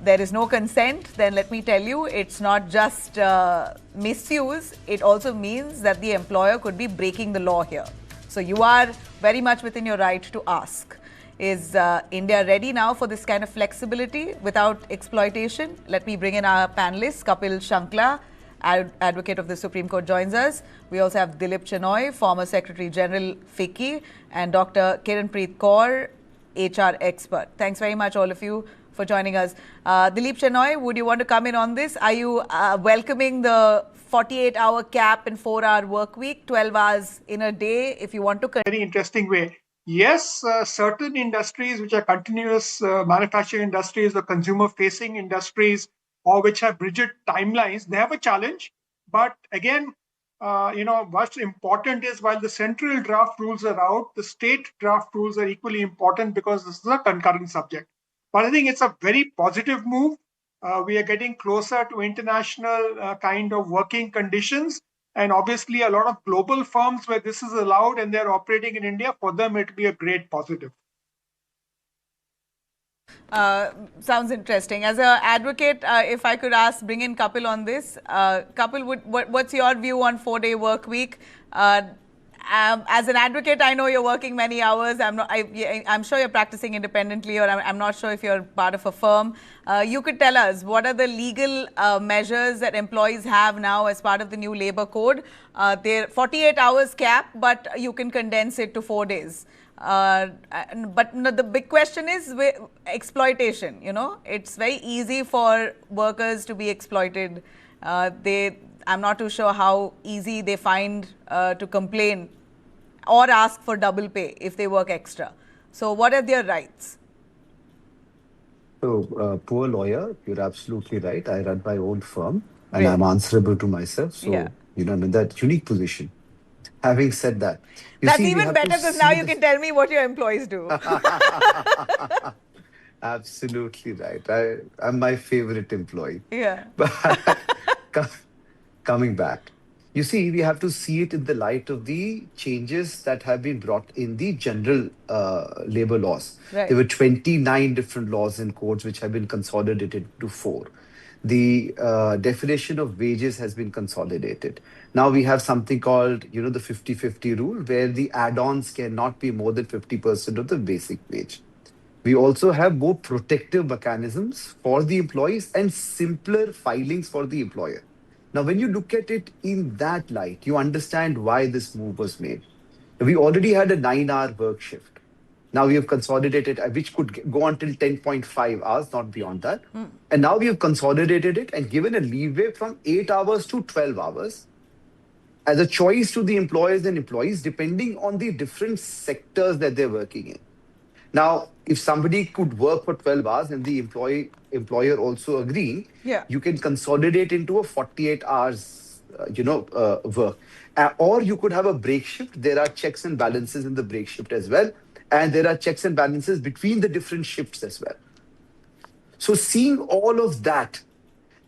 Speaker 1: there is no consent, then let me tell you, it's not just misuse. It also means that the employer could be breaking the law here. So you are very much within your right to ask. Is India ready now for this kind of flexibility without exploitation? Let me bring in our panelists. Kapil Shankla, advocate of the Supreme Court, joins us. We also have Dilip Chenoy, former Secretary General FICCI, and Dr. Kiranpreet Kaur, HR expert. Thanks very much, all of you, for joining us. Dilip Chenoy, would you want to come in on this? Are you welcoming the 48-hour cap and 4-hour work week, 12 hours in a day, if you want to?
Speaker 12: Very interesting way. Yes, certain industries which are continuous manufacturing industries or consumer-facing industries or which have rigid timelines, they have a challenge. But again, what's important is while the central draft rules are out, the state draft rules are equally important because this is a concurrent subject. But I think it's a very positive move. We are getting closer to international kind of working conditions. And obviously, a lot of global firms where this is allowed and they're operating in India, for them, it will be a great positive.
Speaker 1: Sounds interesting. As an advocate, if I could bring in Kapil on this. Kapil, what's your view on 4-day work week? as an advocate, I know you're working many hours. I'm sure you're practicing independently, or I'm not sure if you're part of a firm. You could tell us what are the legal measures that employees have now as part of the new labor code. They're 48 hours cap, but you can condense it to 4 days. But the big question is exploitation. It's very easy for workers to be exploited. I'm not too sure how easy they find to complain or ask for double pay if they work extra. So what are their rights?
Speaker 13: So, poor lawyer, you're absolutely right. I run my own firm and I'm answerable to myself. So, I'm in that unique position. Having said that,
Speaker 1: that's even better because now you can tell me what your employees do.
Speaker 13: Absolutely right. I'm my favorite employee.
Speaker 1: Yeah.
Speaker 13: But coming back, you see, we have to see it in the light of the changes that have been brought in the general labor laws.
Speaker 1: Right.
Speaker 13: There were 29 different laws and codes which have been consolidated to 4. The definition of wages has been consolidated. Now we have something called, the 50-50 rule, where the add-ons cannot be more than 50% of the basic wage. We also have more protective mechanisms for the employees and simpler filings for the employer. Now, when you look at it in that light, you understand why this move was made. We already had a 9-hour work shift. Now we have consolidated, which could go until 10.5 hours, not beyond that. And now we have consolidated it and given a leeway from 8 hours to 12 hours as a choice to the employers and employees, depending on the different sectors that they're working in. Now, if somebody could work for 12 hours and the employer also agreeing, you can consolidate into a 48 hours, work. Or you could have a break shift. There are checks and balances in the break shift as well. And there are checks and balances between the different shifts as well. So seeing all of that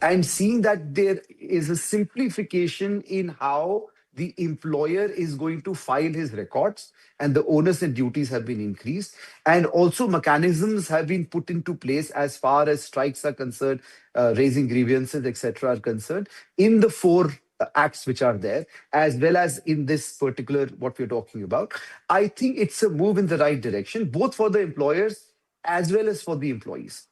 Speaker 13: and seeing that there is a simplification in how the employer is going to file his records and the onus and duties have been increased. And also mechanisms have been put into place as far as strikes are concerned, raising grievances, etc. are concerned in the 4 acts which are there, as well as in this particular, what we're talking about. I think it's a move in the right direction, both for the employers as well as for the employees.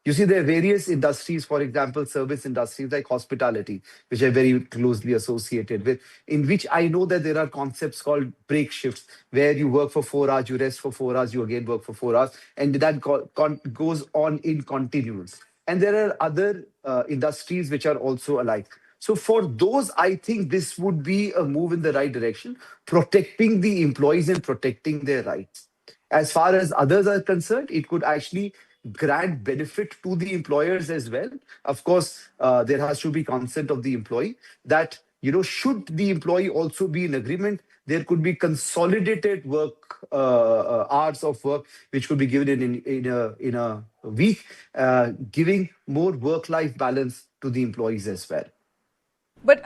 Speaker 13: You see, there are various industries, for example, service industries like hospitality, which are very closely associated with, in which I know that there are concepts called break shifts, where you work for 4 hours, you rest for 4 hours, you again work for 4 hours, and that goes on in continuous. And there are other industries which are also alike. So for those, I think this would be a move in the right direction, protecting the employees and protecting their rights. As far as others are concerned, it could actually grant benefit to the employers as well. Of course, there has to be consent of the employee that, should the employee also be in agreement, there could be consolidated work, hours of work, which could be given in a week, giving more work-life balance to the employees as well.
Speaker 1: But,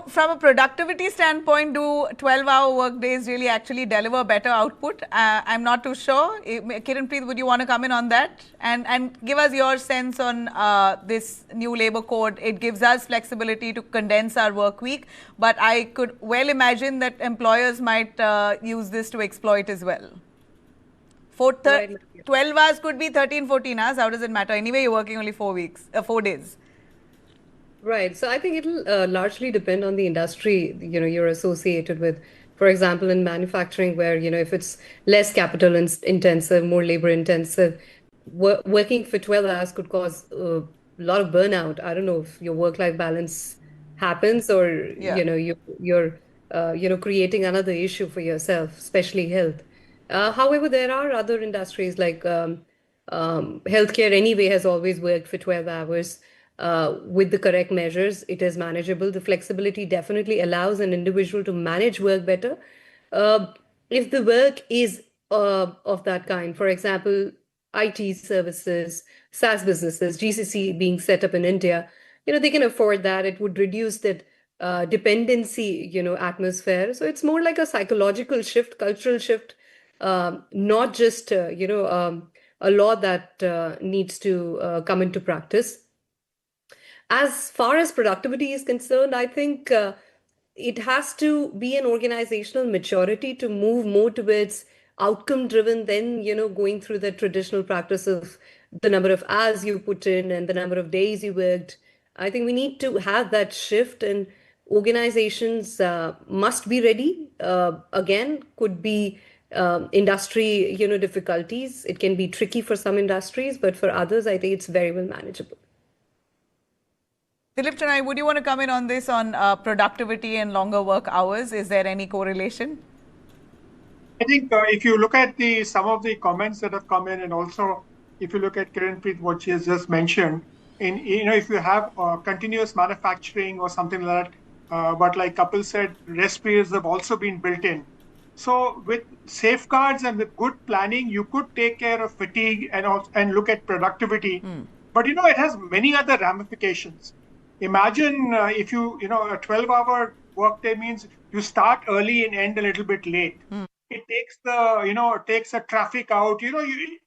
Speaker 1: from a productivity standpoint, do 12-hour work days really actually deliver better output? I'm not too sure. Kiranpreet, would you want to come in on that? And give us your sense on this new labor code. It gives us flexibility to condense our work week, but I could well imagine that employers might use this to exploit as well. 12 hours could be 13, 14 hours. How does it matter? Anyway, you're working only 4 days.
Speaker 14: Right. So I think it'll largely depend on the industry, you're associated with. For example, in manufacturing, where, if it's less capital intensive, more labor intensive, working for 12 hours could cause a lot of burnout. I don't know if your work-life balance happens or, you're creating another issue for yourself, especially health. However, there are other industries like healthcare anyway has always worked for 12 hours. With the correct measures, it is manageable. The flexibility definitely allows an individual to manage work better. If the work is of that kind, for example, IT services, SaaS businesses, GCC being set up in India, they can afford that. It would reduce that dependency, atmosphere. So it's more like a psychological shift, cultural shift, not just, a law that needs to come into practice. As far as productivity is concerned, I think it has to be an organizational maturity to move more towards outcome driven than, going through the traditional practice of the number of hours you put in and the number of days you worked. I think we need to have that shift, and organizations must be ready. Again, could be industry, difficulties. It can be tricky for some industries, but for others, I think it's very well manageable.
Speaker 1: Dilip Chennai, would you want to come in on this, on productivity and longer work hours? Is there any correlation?
Speaker 12: I think if you look at some of the comments that have come in, and also if you look at Kiranpreet, what she has just mentioned, if you have continuous manufacturing or something like that, but like Kapil said, rest periods have also been built in. So with safeguards and with good planning, you could take care of fatigue and look at productivity. But it has many other ramifications. Imagine if a 12-hour workday means you start early and end a little bit late. It takes takes the traffic out.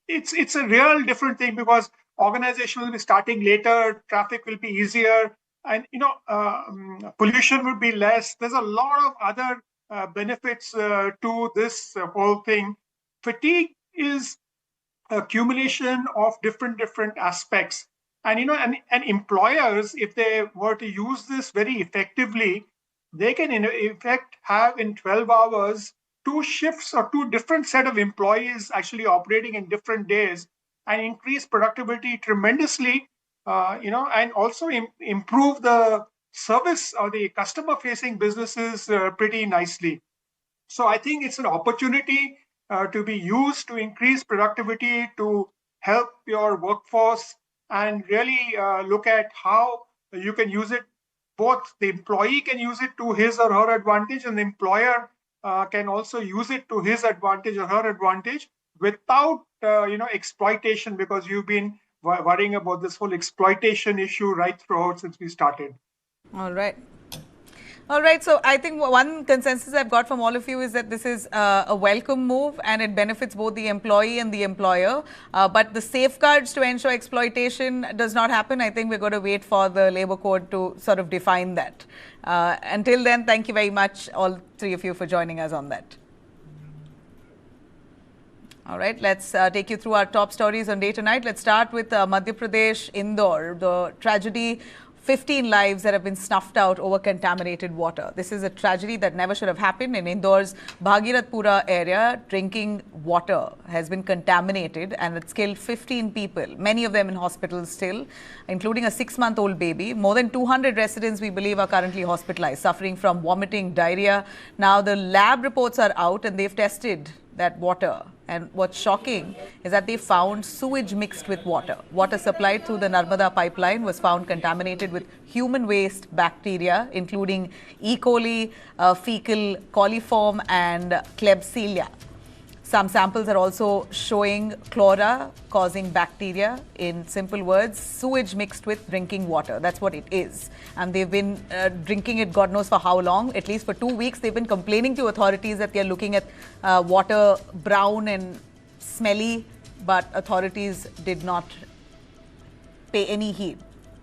Speaker 12: It's a real different thing, because organization will be starting later, traffic will be easier, and pollution will be less. There's a lot of other benefits to this whole thing. Fatigue is accumulation of different aspects, and and employers, if they were to use this very effectively, they can in effect have in 12 hours 2 shifts or 2 different set of employees actually operating in different days, and increase productivity tremendously, and also improve the service or the customer facing businesses pretty nicely. So I think it's an opportunity to be used to increase productivity, to help your workforce, and really look at how you can use it. Both the employee can use it to his or her advantage, and the employer can also use it to his advantage or her advantage, without exploitation, because you've been worrying about this whole exploitation issue right throughout since we started.
Speaker 1: All right. All right. So I think one consensus I've got from all of you is that this is a welcome move, and it benefits both the employee and the employer. But the safeguards to ensure exploitation does not happen. I think we're going to wait for the Labour Code to sort of define that. Until then, thank you very much, all 3 of you, for joining us on that. All right, let's take you through our top stories on Day Tonight. Let's start with Madhya Pradesh, Indore, the tragedy. 15 lives that have been snuffed out over contaminated water. This is a tragedy that never should have happened. In Indore's Bhagirathpura area, drinking water has been contaminated, and it's killed 15 people, many of them in hospitals still, including a 6-month-old baby. More than 200 residents, we believe, are currently hospitalized, suffering from vomiting, diarrhea. Now, the lab reports are out, and they've tested that water. And what's shocking is that they found sewage mixed with water. Water supplied through the Narmada pipeline was found contaminated with human waste bacteria, including E. coli, fecal, coliform, and Klebsiella. Some samples are also showing cholerae causing bacteria. In simple words, sewage mixed with drinking water. That's what it is. And they've been drinking it God knows for how long. At least for 2 weeks, they've been complaining to authorities that they're looking at water brown and smelly, but authorities did not pay any heed.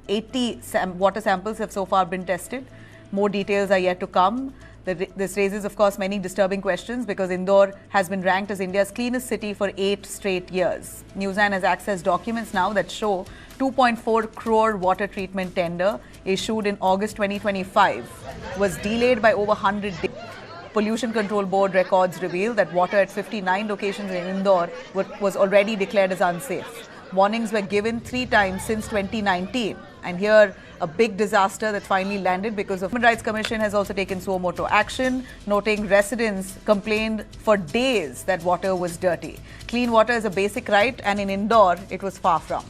Speaker 1: 80 water samples have so far been tested. More details are yet to come. This raises, of course, many disturbing questions, because Indore has been ranked as India's cleanest city for 8 straight years. Newsline has accessed documents now that show 2.4 crore water treatment tender issued in August 2025 was delayed by over 100 days. Pollution Control Board records reveal that water at 59 locations in Indore was already declared as unsafe. Warnings were given 3 times since 2019. And here, a big disaster that finally landed because of Human Rights Commission has also taken suo moto action, noting residents complained for days that water was dirty. Clean water is a basic right, and in Indore, it was far from.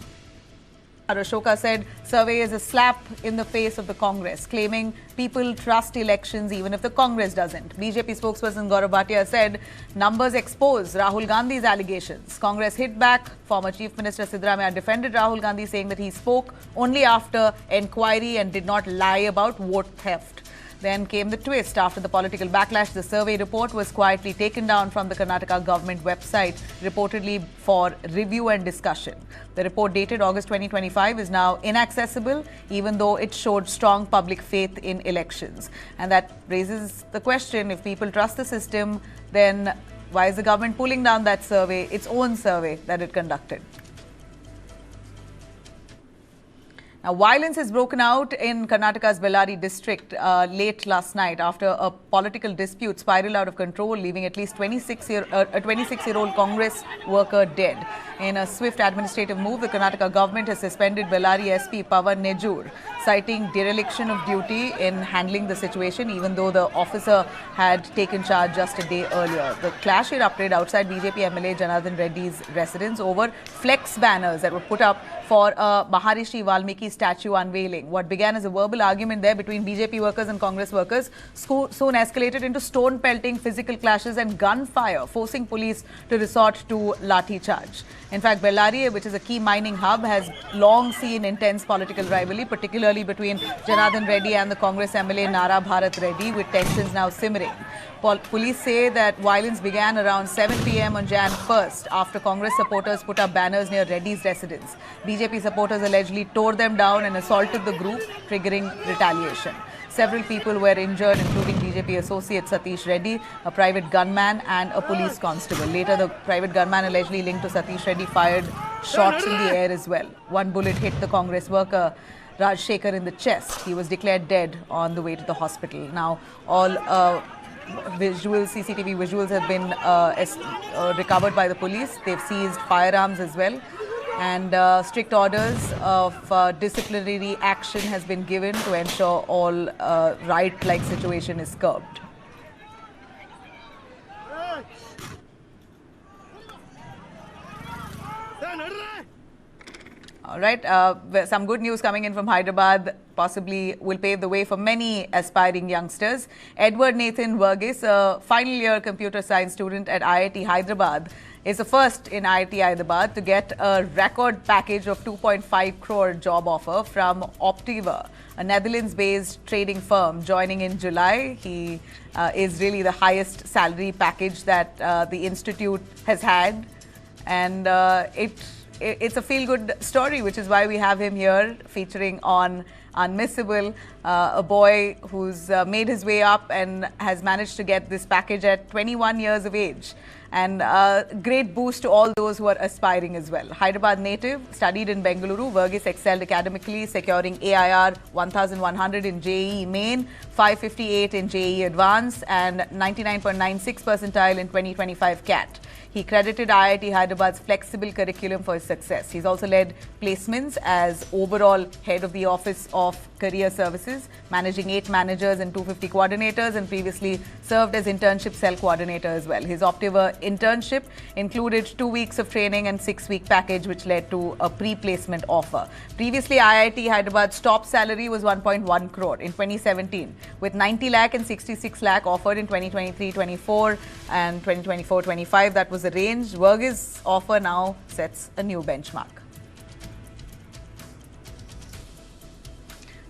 Speaker 1: Ashoka said survey is a slap in the face of the Congress, claiming people trust elections even if the Congress doesn't. BJP spokesperson Gaurav Bhatia said numbers expose Rahul Gandhi's allegations. Congress hit back. Former Chief Minister Siddaramaiah defended Rahul Gandhi, saying that he spoke only after enquiry and did not lie about vote theft. Then came the twist. After the political backlash, the survey report was quietly taken down from the Karnataka government website, reportedly for review and discussion. The report dated August 2025 is now inaccessible, even though it showed strong public faith in elections. And that raises the question, if people trust the system, then why is the government pulling down that survey, its own survey that it conducted? Now, violence has broken out in Karnataka's Ballari district late last night after a political dispute spiraled out of control, leaving at least a 26-year-old Congress worker dead. In a swift administrative move, the Karnataka government has suspended Ballari SP Pawan Nejur, citing dereliction of duty in handling the situation, even though the officer had taken charge just a day earlier. The clash erupted outside BJP MLA Janardhan Reddy's residence over flex banners that were put up for a Maharishi Valmiki statue unveiling. What began as a verbal argument there between BJP workers and Congress workers soon escalated into stone pelting, physical clashes and gunfire, forcing police to resort to lathi charge. In fact, Ballari, which is a key mining hub, has long seen intense political rivalry, particularly between Janardhan Reddy and the Congress MLA Nara Bharat Reddy, with tensions now simmering. Police say that violence began around 7 p.m. on Jan 1st after Congress supporters put up banners near Reddy's residence. BJP supporters allegedly tore them down and assaulted the group, triggering retaliation. Several people were injured, including BJP associate Satish Reddy, a private gunman and a police constable. Later, the private gunman allegedly linked to Satish Reddy fired shots in the air as well. One bullet hit the Congress worker Raj Shekhar in the chest. He was declared dead on the way to the hospital. Now, all CCTV visuals have been recovered by the police. They've seized firearms as well. And strict orders of disciplinary action has been given to ensure all riot-like situation is curbed. All right, some good news coming in from Hyderabad possibly will pave the way for many aspiring youngsters. Edward Nathan Verghese, a final year computer science student at IIT Hyderabad, is the first in IIT Hyderabad to get a record package of 2.5 crore job offer from Optiva, a Netherlands-based trading firm. Joining in July, he is really the highest salary package that the institute has had, and it's a feel-good story, which is why we have him here featuring on Unmissable, a boy who's made his way up and has managed to get this package at 21 years of age. And a great boost to all those who are aspiring as well. Hyderabad native, studied in Bengaluru, Verghese excelled academically, securing AIR 1100 in JEE Main, 558 in JEE Advanced, and 99.96 percentile in 2025 CAT. He credited IIT Hyderabad's flexible curriculum for his success. He's also led placements as overall head of the Office of Career Services, managing 8 managers and 250 coordinators, and previously served as internship cell coordinator as well. His Optiva internship included 2 weeks of training and 6-week package, which led to a pre-placement offer. Previously, IIT Hyderabad's top salary was 1.1 crore in 2017, with 90 lakh and 66 lakh offered in 2023-24 and 2024-25. That was the range. Verghese's offer now sets a new benchmark.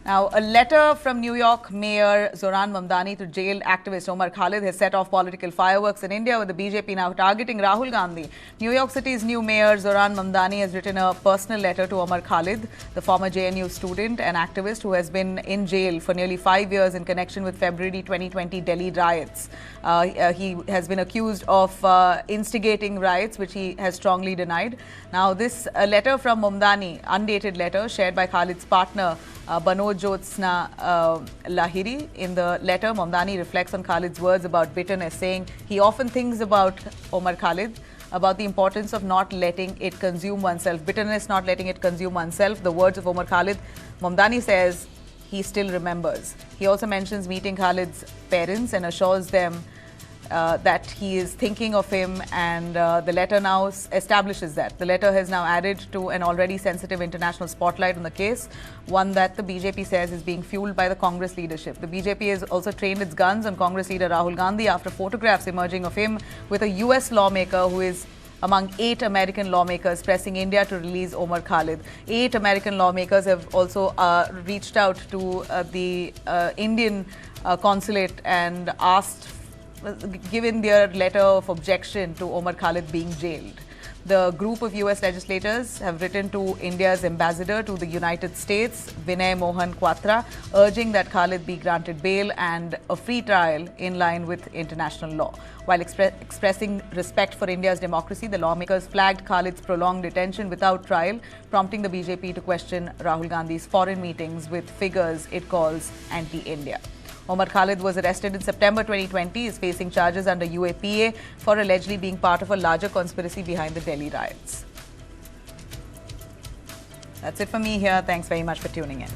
Speaker 1: Now, a letter from New York Mayor Zoran Mamdani to jailed activist Omar Khalid has set off political fireworks in India, with the BJP now targeting Rahul Gandhi. New York City's new mayor Zoran Mamdani has written a personal letter to Omar Khalid, the former JNU student and activist who has been in jail for nearly 5 years in connection with February 2020 Delhi riots. He has been accused of instigating riots, which he has strongly denied. Now, this letter from Mamdani, undated letter shared by Khalid's partner Bano Jyotsna Lahiri. In the letter, Mamdani reflects on Khalid's words about bitterness, saying he often thinks about Omar Khalid, about the importance of not letting it consume oneself. Bitterness, not letting it consume oneself. The words of Omar Khalid, Mamdani says he still remembers. He also mentions meeting Khalid's parents and assures them that he is thinking of him, and the letter now establishes that. The letter has now added to an already sensitive international spotlight on the case, one that the BJP says is being fueled by the Congress leadership. The BJP has also trained its guns on Congress leader Rahul Gandhi after photographs emerging of him with a US lawmaker who is among 8 American lawmakers pressing India to release Omar Khalid. 8 American lawmakers have also reached out to the Indian consulate and given their letter of objection to Omar Khalid being jailed. The group of US legislators have written to India's ambassador to the United States, Vinay Mohan Quatra, urging that Khalid be granted bail and a free trial in line with international law. While expressing respect for India's democracy, the lawmakers flagged Khalid's prolonged detention without trial, prompting the BJP to question Rahul Gandhi's foreign meetings with figures it calls anti-India. Omar Khalid was arrested in September 2020. He is facing charges under UAPA for allegedly being part of a larger conspiracy behind the Delhi riots. That's it for me here. Thanks very much for tuning in.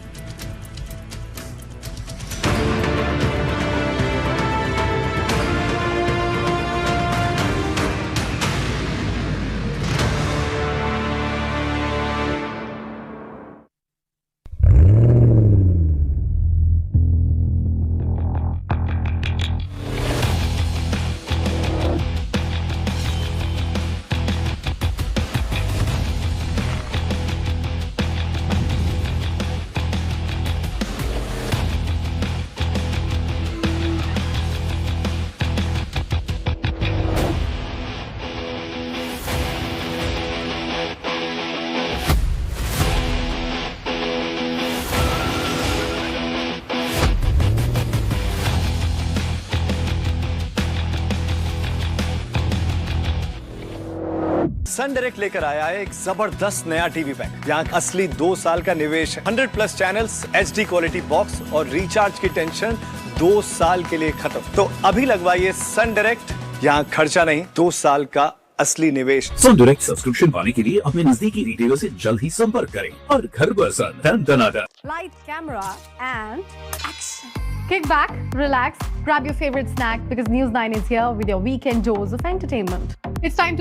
Speaker 15: Sun Direct लेकर आया है एक जबरदस्त नया TV pack. यहाँ असली 2 साल का निवेश, 100+ चैनल्स, HD क्वालिटी बॉक्स और रिचार्ज की टेंशन 2 साल के लिए खत्म। तो अभी लगवाइए सन डायरेक्ट, यहाँ खर्चा नहीं, 2 साल का असली निवेश।
Speaker 8: सन डायरेक्ट सब्सक्रिप्शन पाने के लिए अपने नजदीकी रिटेलर से जल्द ही संपर्क करें और घर पर सन टनाटन।
Speaker 11: Light, camera, and action. Kick back, relax, grab your favorite snack because News 9 is here with your weekend dose of entertainment. It's time to